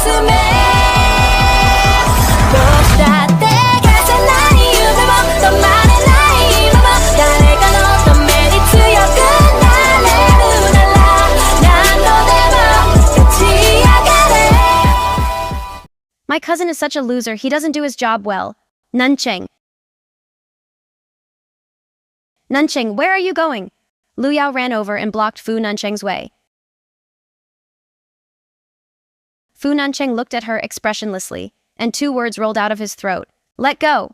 가슴에どうしたって가진 나의 이유를 더 많은 나의 이름을 달래가 어떤 매일 투여근 날래 우랄라 난 너의 맘 같이 야가래. My cousin is such a loser, he doesn't do his job well. Nuncheng. Nuncheng, where are you going? Lu Yao ran over and blocked Fu Nuncheng's way. Fu Nuncheng looked at her expressionlessly, and two words rolled out of his throat. Let go.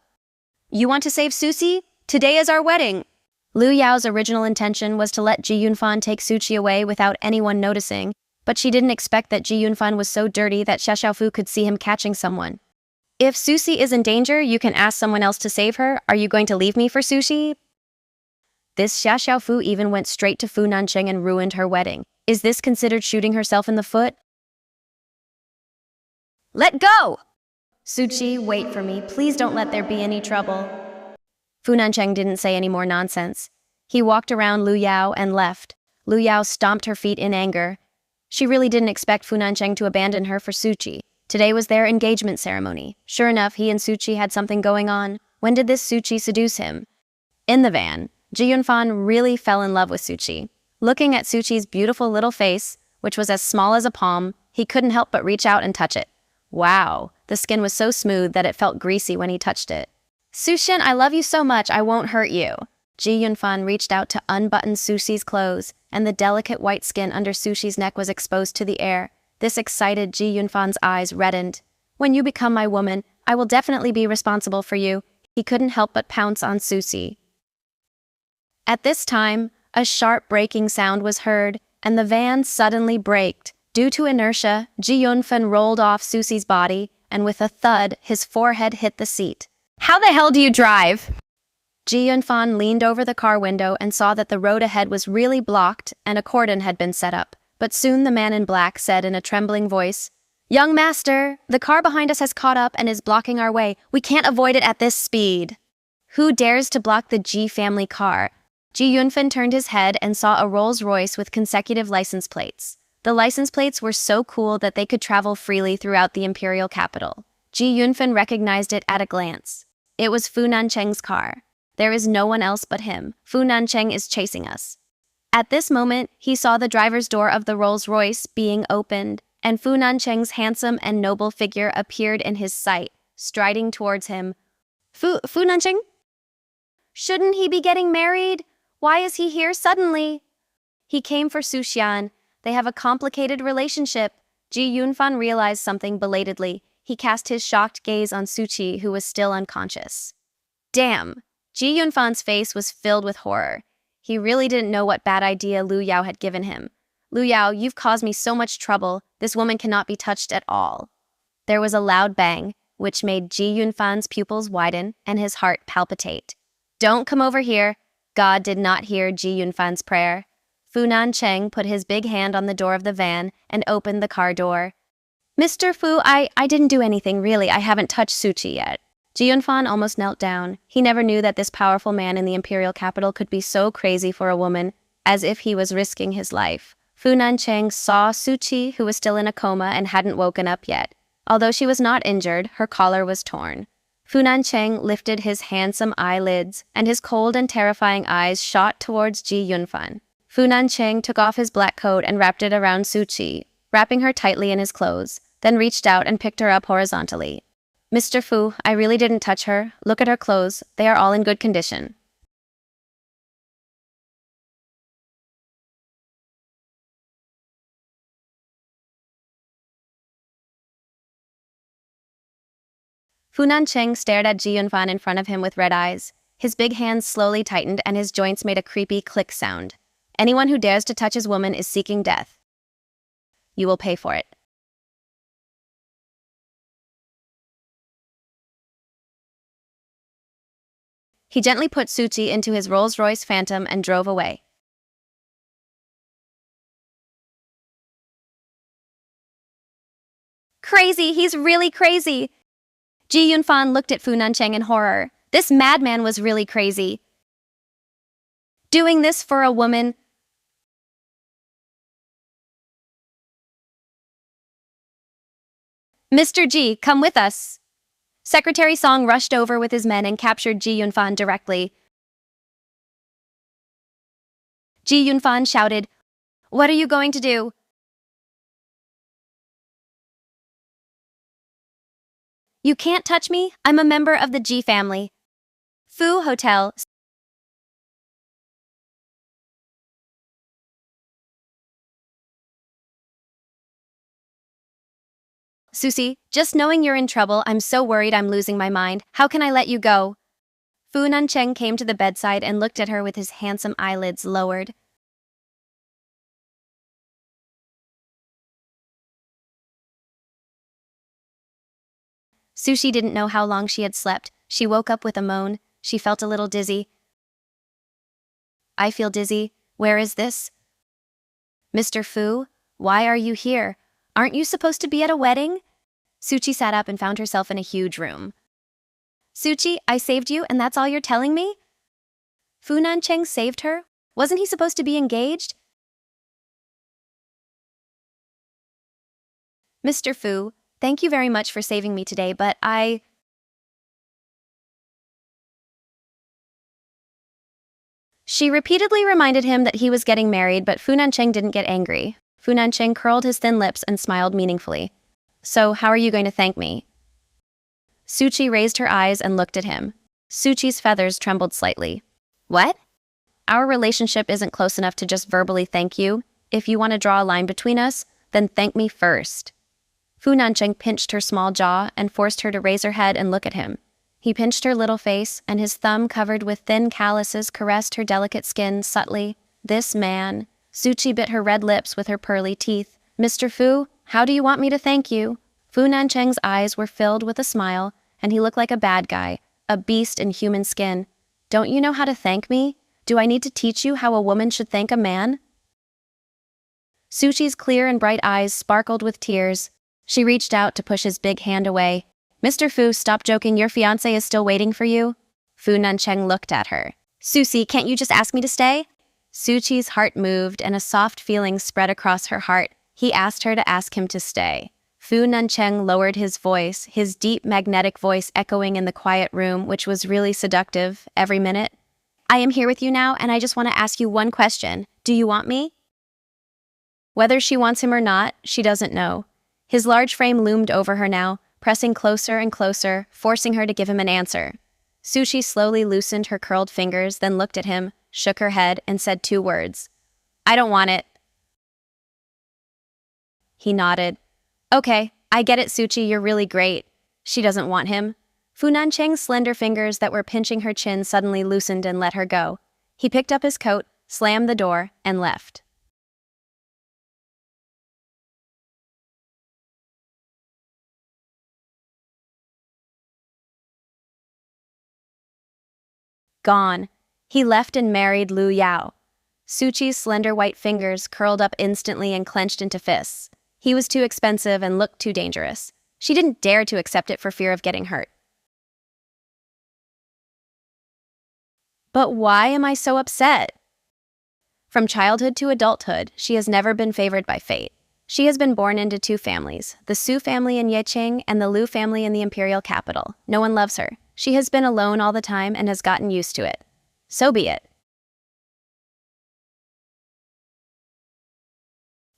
You want to save Zhuxi? Today is our wedding. Lu Yao's original intention was to let Ji Yunfan take Zhuxi away without anyone noticing, but she didn't expect that Ji Yunfan was so dirty that Xia Xiaofu could see him catching someone. If Zhuxi is in danger, you can ask someone else to save her. Are you going to leave me for Zhuxi? This Xia Xiaofu even went straight to Fu Nancheng and ruined her wedding. Is this considered shooting herself in the foot? Let go! Zhuxi, wait for me. Please don't let there be any trouble. Fu Nancheng didn't say any more nonsense. He walked around Lu Yao and left. Lu Yao stomped her feet in anger. She really didn't expect Fu Nancheng to abandon her for Zhuxi. Today was their engagement ceremony. Sure enough, he and Zhuxi had something going on. When did this Zhuxi seduce him? In the van, Ji Yunfan really fell in love with Zhuxi. Looking at Zhuxi's beautiful little face, which was as small as a palm, he couldn't help but reach out and touch it. Wow, the skin was so smooth that it felt greasy when he touched it. Sushin, I love you so much, I won't hurt you. Ji Yunfan reached out to unbutton Zhuxi's clothes, and the delicate white skin under Zhuxi's neck was exposed to the air. This excited Ji Yunfan's eyes reddened. When you become my woman, I will definitely be responsible for you. He couldn't help but pounce on Zhuxi. At this time, a sharp braking sound was heard, and the van suddenly braked. Due to inertia, Ji Yunfan rolled off Zhuxi's body, and with a thud, his forehead hit the seat. How the hell do you drive? Ji Yunfan leaned over the car window and saw that the road ahead was really blocked and a cordon had been set up. But soon the man in black said in a trembling voice, Young master, the car behind us has caught up and is blocking our way. We can't avoid it at this speed. Who dares to block the Ji family car? Ji Yunfan turned his head and saw a Rolls-Royce with consecutive license plates. The license plates were so cool that they could travel freely throughout the imperial capital. Ji Yunfan recognized it at a glance. It was Fu Nancheng's car. There is no one else but him. Fu Nancheng is chasing us. At this moment, he saw the driver's door of the Rolls-Royce being opened, and Fu Nancheng's handsome and noble figure appeared in his sight, striding towards him. Fu Nancheng? Shouldn't he be getting married? Why is he here suddenly? He came for Suxian. They have a complicated relationship. Ji Yunfan realized something belatedly. He cast his shocked gaze on Zhuxi, who was still unconscious. Damn! Ji Yunfan's face was filled with horror. He really didn't know what bad idea Lu Yao had given him. Lu Yao, you've caused me so much trouble. This woman cannot be touched at all. There was a loud bang, which made Ji Yunfan's pupils widen and his heart palpitate. Don't come over here. God did not hear Ji Yunfan's prayer. Fu Nancheng put his big hand on the door of the van and opened the car door. Mr. Fu, I didn't do anything, really. I haven't touched Zhuxi yet. Ji Yunfan almost knelt down. He never knew that this powerful man in the imperial capital could be so crazy for a woman, as if he was risking his life. Fu Nancheng saw Zhuxi, who was still in a coma and hadn't woken up yet. Although she was not injured, her collar was torn. Fu Nancheng lifted his handsome eyelids, and his cold and terrifying eyes shot towards Ji Yunfan. Fu Nancheng took off his black coat and wrapped it around Zhuxi, wrapping her tightly in his clothes, then reached out and picked her up horizontally. Mr. Fu, I really didn't touch her. Look at her clothes. They are all in good condition. Fu Nancheng stared at Ji Yunfan in front of him with red eyes. His big hands slowly tightened and his joints made a creepy click sound. Anyone who dares to touch his woman is seeking death. You will pay for it. He gently put Zhuxi into his Rolls-Royce Phantom and drove away. Crazy! He's really crazy! Ji Yunfan looked at Fu Nancheng in horror. This madman was really crazy. Doing this for a woman. Mr. Ji, come with us. Secretary Song rushed over with his men and captured Ji Yunfan directly. Ji Yunfan shouted, "What are you going to do?" "You can't touch me. I'm a member of the Ji family." Fu Hotel. Zhuxi, just knowing you're in trouble, I'm so worried I'm losing my mind. How can I let you go? Fu Nancheng came to the bedside and looked at her with his handsome eyelids lowered. Zhuxi didn't know how long she had slept. She woke up with a moan. She felt a little dizzy. "I feel dizzy. Where is this?" "Mr. Fu, why are you here? Aren't you supposed to be at a wedding?" Zhuxi sat up and found herself in a huge room. "Zhuxi, I saved you, and that's all you're telling me?" Fu Nancheng saved her? Wasn't he supposed to be engaged? "Mr. Fu, thank you very much for saving me today, but She repeatedly reminded him that he was getting married, but Fu Nancheng didn't get angry. Fu Nancheng curled his thin lips and smiled meaningfully. "So, how are you going to thank me?" Zhuxi raised her eyes and looked at him. Zhuxi's feathers trembled slightly. "What? Our relationship isn't close enough to just verbally thank you. If you want to draw a line between us, then thank me first." Fu Nancheng pinched her small jaw and forced her to raise her head and look at him. He pinched her little face, and his thumb covered with thin calluses caressed her delicate skin subtly. This man. Zhuxi bit her red lips with her pearly teeth. "Mr. Fu, how do you want me to thank you?" Fu Nancheng's eyes were filled with a smile, and he looked like a bad guy, a beast in human skin. "Don't you know how to thank me? Do I need to teach you how a woman should thank a man?" Zhuxi's clear and bright eyes sparkled with tears. She reached out to push his big hand away. "Mr. Fu, stop joking. Your fiancé is still waiting for you." Fu Nancheng looked at her. "Zhuxi, can't you just ask me to stay?" Zhuxi's heart moved, and a soft feeling spread across her heart. He asked her to ask him to stay. Fu Nancheng lowered his voice, his deep magnetic voice echoing in the quiet room, which was really seductive every minute. "I am here with you now, and I just want to ask you one question. Do you want me?" Whether she wants him or not, she doesn't know. His large frame loomed over her now, pressing closer and closer, forcing her to give him an answer. Zhuxi slowly loosened her curled fingers, then looked at him, shook her head, and said 2 words. "I don't want it." He nodded. "Okay, I get it, Zhuxi, you're really great." She doesn't want him. Fu Nancheng's slender fingers that were pinching her chin suddenly loosened and let her go. He picked up his coat, slammed the door, and left. Gone. He left and married Lu Yao. Zhuxi's slender white fingers curled up instantly and clenched into fists. He was too expensive and looked too dangerous. She didn't dare to accept it for fear of getting hurt. But why am I so upset? From childhood to adulthood, she has never been favored by fate. She has been born into 2 families, the Su family in Yeqing and the Lu family in the imperial capital. No one loves her. She has been alone all the time and has gotten used to it. So be it.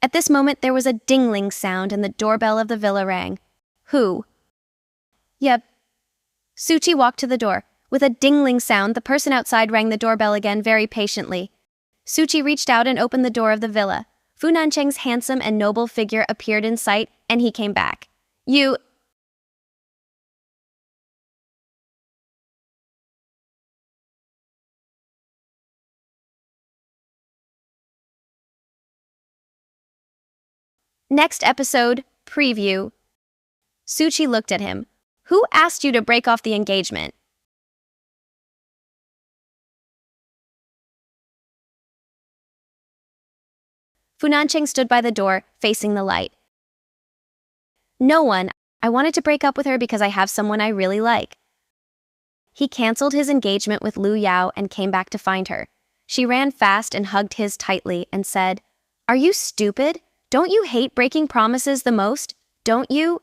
At this moment, there was a dingling sound and the doorbell of the villa rang. Who? Yep. Zhuxi walked to the door. With a dingling sound, the person outside rang the doorbell again very patiently. Zhuxi reached out and opened the door of the villa. Fu Nancheng's handsome and noble figure appeared in sight, and he came back. "You..." Next episode, preview. Zhuxi looked at him. "Who asked you to break off the engagement?" Fu Nancheng stood by the door, facing the light. "No one. I wanted to break up with her because I have someone I really like." He canceled his engagement with Lu Yao and came back to find her. She ran fast and hugged his tightly and said, "Are you stupid? Don't you hate breaking promises the most? Don't you?"